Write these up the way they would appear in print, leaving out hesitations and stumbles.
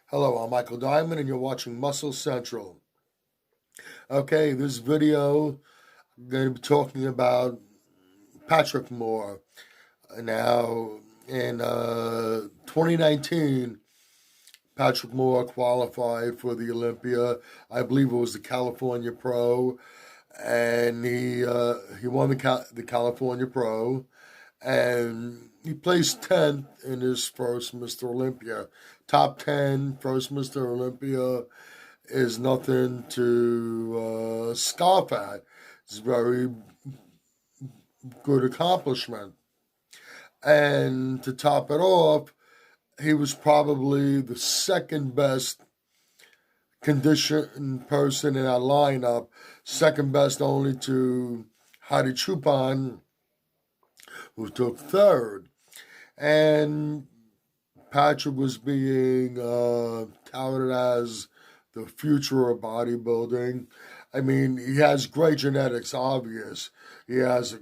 Hello, I'm Michael Diamond, and you're watching Muscle Central. Okay, this video, I'm going to be talking about Patrick Moore. Now, in 2019, Patrick Moore qualified for the Olympia. I believe it was the California Pro, and he won the California Pro, and he placed 10th in his first Mr. Olympia. Top 10, first Mr. Olympia is nothing to scoff at. It's a very good accomplishment. And to top it off, he was probably the second best conditioned person in our lineup, second best only to Hadi Choopan, who took third. And Patrick was being touted as the future of bodybuilding. I mean, he has great genetics, obvious. He has a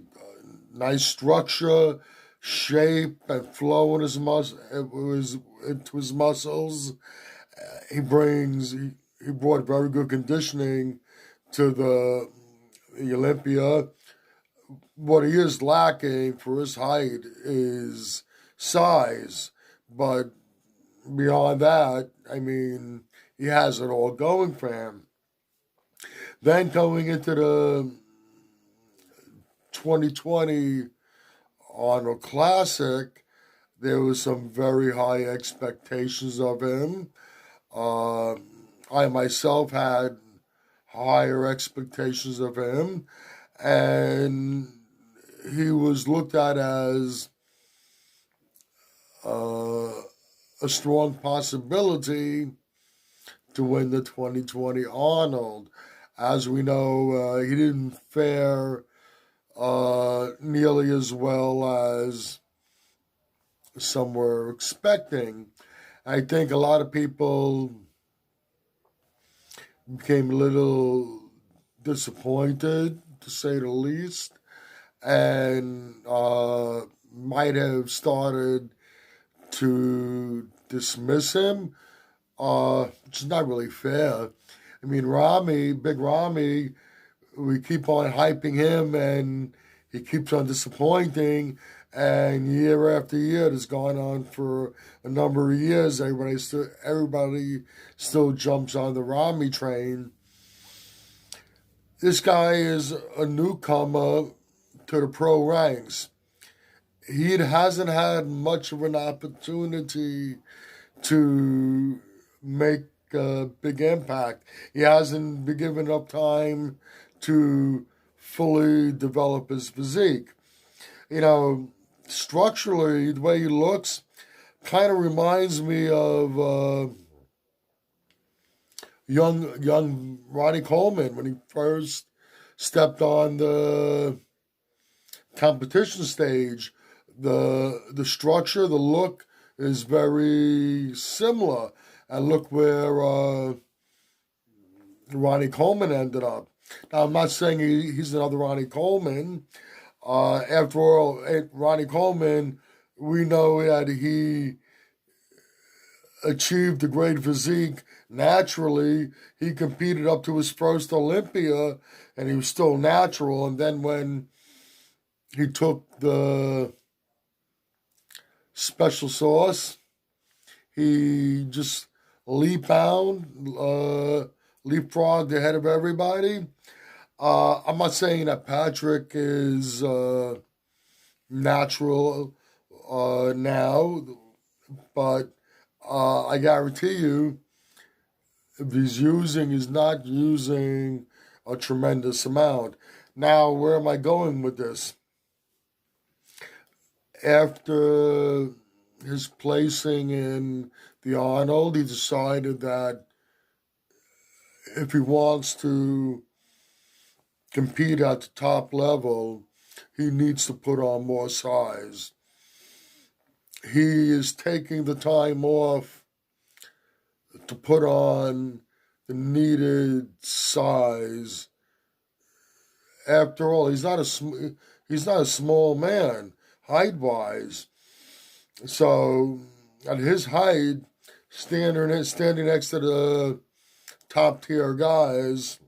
nice structure, shape, and flow in his into his muscles. He brought very good conditioning to the Olympia. What he is lacking for his height is size, but beyond that, I mean, he has it all going for him. Then going into the 2020 Arnold Classic, there was some very high expectations of him. I myself had higher expectations of him, and he was looked at as a strong possibility to win the 2020 Arnold. As we know, he didn't fare nearly as well as some were expecting. I think a lot of people became a little disappointed, to say the least, and might have started to dismiss him, which is not really fair. I mean, Big Ramy, we keep on hyping him, and he keeps on disappointing. And year after year, it's gone on for a number of years. Everybody still jumps on the Ramy train. This guy is a newcomer to the pro ranks. He hasn't had much of an opportunity to make a big impact. He hasn't been given enough time to fully develop his physique. You know, structurally, the way he looks kind of reminds me of young Ronnie Coleman when he first stepped on the competition stage. The structure, the look is very similar. And look where Ronnie Coleman ended up. Now, I'm not saying he's another Ronnie Coleman. After all, Ronnie Coleman, we know that he achieved a great physique naturally. He competed up to his first Olympia, and he was still natural. And then when he took the special sauce, he just leapfrogged ahead of everybody. I'm not saying that Patrick is natural now, but I guarantee you, if he's not using a tremendous amount. Now, where am I going with this? After his placing in the Arnold, he decided that if he wants to compete at the top level, he needs to put on more size. He is taking the time off to put on the needed size. After all, he's not a small man height wise. So at his height, standing next to the top tier guys.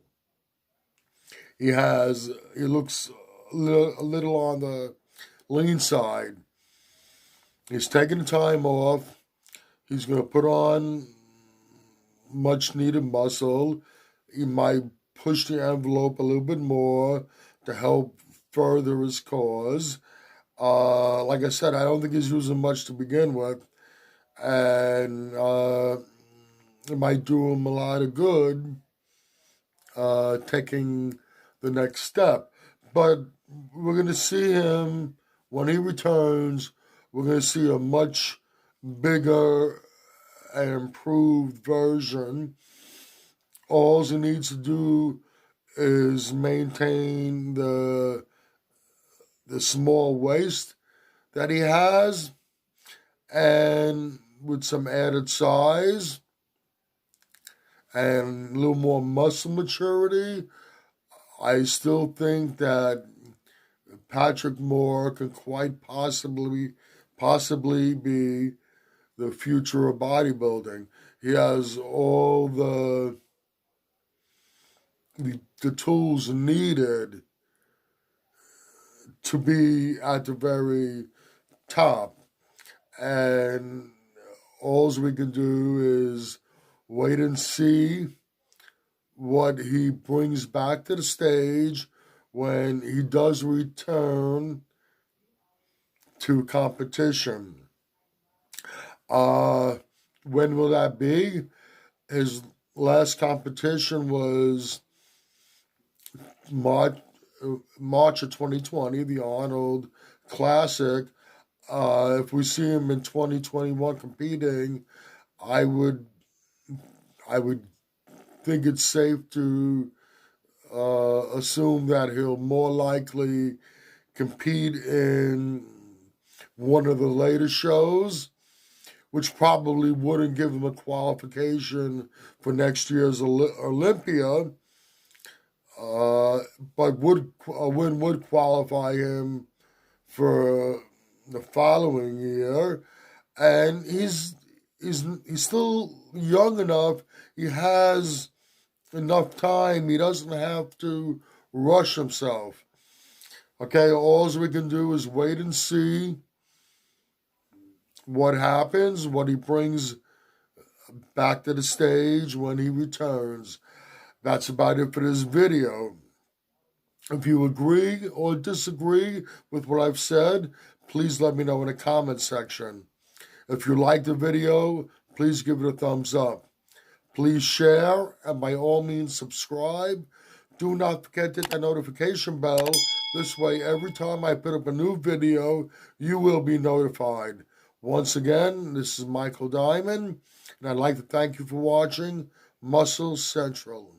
He looks a little on the lean side. He's taking the time off. He's going to put on much needed muscle. He might push the envelope a little bit more to help further his cause. Like I said, I don't think he's using much to begin with, and it might do him a lot of good taking the next step. But we're going to see him when he returns. We're going to see a much bigger and improved version. All he needs to do is maintain the small waist that he has, and with some added size and a little more muscle maturity, I still think that Patrick Moore can quite possibly be the future of bodybuilding. He has all the tools needed to be at the very top. And all we can do is wait and see what he brings back to the stage when he does return to competition. When will that be? His last competition was March of 2020, the Arnold Classic. If we see him in 2021 competing, I would think it's safe to assume that he'll more likely compete in one of the later shows, which probably wouldn't give him a qualification for next year's Olympia, but would qualify him for the following year. And he's still young enough. He has enough time. He doesn't have to rush himself. Okay, all we can do is wait and see what happens, what he brings back to the stage when he returns. That's about it for this video. If you agree or disagree with what I've said, please let me know in the comment section. If you liked the video, please give it a thumbs up. Please share, and by all means subscribe. Do not forget to hit the notification bell. This way, every time I put up a new video, you will be notified. Once again, this is Michael Diamond, and I'd like to thank you for watching Muscle Central.